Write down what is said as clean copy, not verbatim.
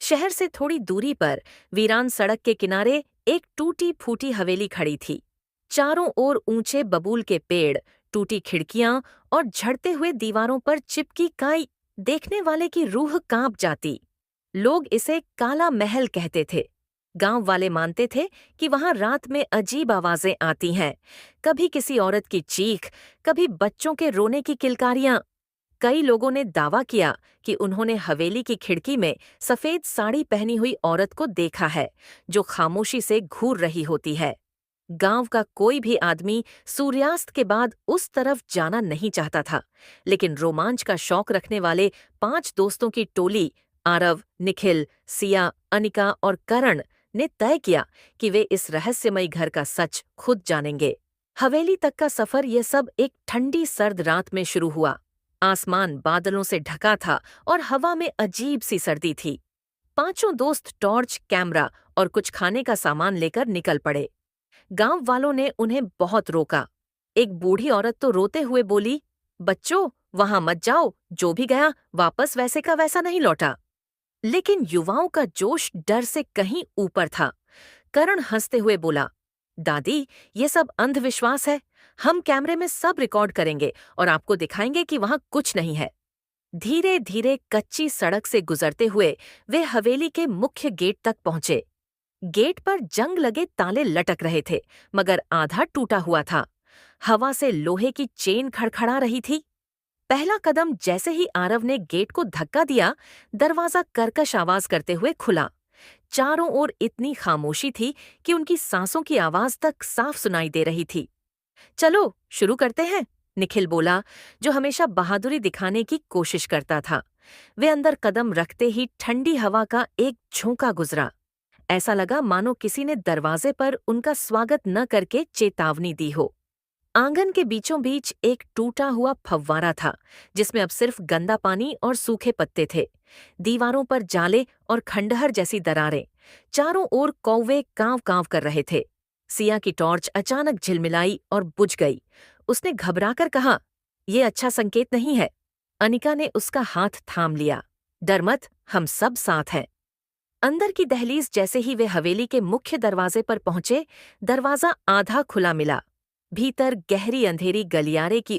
शहर से थोड़ी दूरी पर वीरान सड़क के किनारे एक टूटी फूटी हवेली खड़ी थी। चारों ओर ऊंचे बबूल के पेड़, टूटी खिड़कियां और झड़ते हुए दीवारों पर चिपकी काई देखने वाले की रूह कांप जाती। लोग इसे काला महल कहते थे। गांव वाले मानते थे कि वहां रात में अजीब आवाजें आती हैं, कभी किसी औरत की चीख, कभी बच्चों के रोने की किलकारियां। कई लोगों ने दावा किया कि उन्होंने हवेली की खिड़की में सफेद साड़ी पहनी हुई औरत को देखा है, जो खामोशी से घूर रही होती है। गांव का कोई भी आदमी सूर्यास्त के बाद उस तरफ जाना नहीं चाहता था, लेकिन रोमांच का शौक रखने वाले 5 दोस्तों की टोली आरव, निखिल, सिया, अनिका और करण ने तय किया कि वे इस रहस्यमयी घर का सच खुद जानेंगे। हवेली तक का सफर यह सब एक ठंडी सर्द रात में शुरू हुआ। आसमान बादलों से ढका था और हवा में अजीब सी सर्दी थी। पांचों दोस्त टॉर्च, कैमरा और कुछ खाने का सामान लेकर निकल पड़े। गांव वालों ने उन्हें बहुत रोका। एक बूढ़ी औरत तो रोते हुए बोली, बच्चों, वहां मत जाओ, जो भी गया वापस वैसे का वैसा नहीं लौटा। लेकिन युवाओं का जोश डर से कहीं ऊपर था। करण हंसते हुए बोला, दादी, ये सब अंधविश्वास है। हम कैमरे में सब रिकॉर्ड करेंगे और आपको दिखाएंगे कि वहां कुछ नहीं है। धीरे धीरे कच्ची सड़क से गुजरते हुए वे हवेली के मुख्य गेट तक पहुंचे। गेट पर जंग लगे ताले लटक रहे थे, मगर आधा टूटा हुआ था। हवा से लोहे की चेन खड़खड़ा रही थी। पहला कदम जैसे ही आरव ने गेट को धक्का दिया, दरवाजा कर्कश आवाज करते हुए खुला। चारों ओर इतनी खामोशी थी कि उनकी सांसों की आवाज तक साफ सुनाई दे रही थी। चलो शुरू करते हैं, निखिल बोला, जो हमेशा बहादुरी दिखाने की कोशिश करता था। वे अंदर कदम रखते ही ठंडी हवा का एक झोंका गुजरा। ऐसा लगा मानो किसी ने दरवाजे पर उनका स्वागत न करके चेतावनी दी हो। आंगन के बीचों बीच एक टूटा हुआ फव्वारा था, जिसमें अब सिर्फ गंदा पानी और सूखे पत्ते थे। दीवारों पर जाले और खंडहर जैसी दरारें। चारों ओर कौवे कांव कांव कर रहे थे। सिया की टॉर्च अचानक झिलमिलाई और बुझ गई। उसने घबराकर कहा, "ये अच्छा संकेत नहीं है।" अनिका ने उसका हाथ थाम लिया। "डर मत, हम सब साथ हैं।" अंदर की दहलीज जैसे ही वे हवेली के मुख्य दरवाजे पर पहुंचे, दरवाजा आधा खुला मिला। भीतर गहरी अंधेरी गलियारे की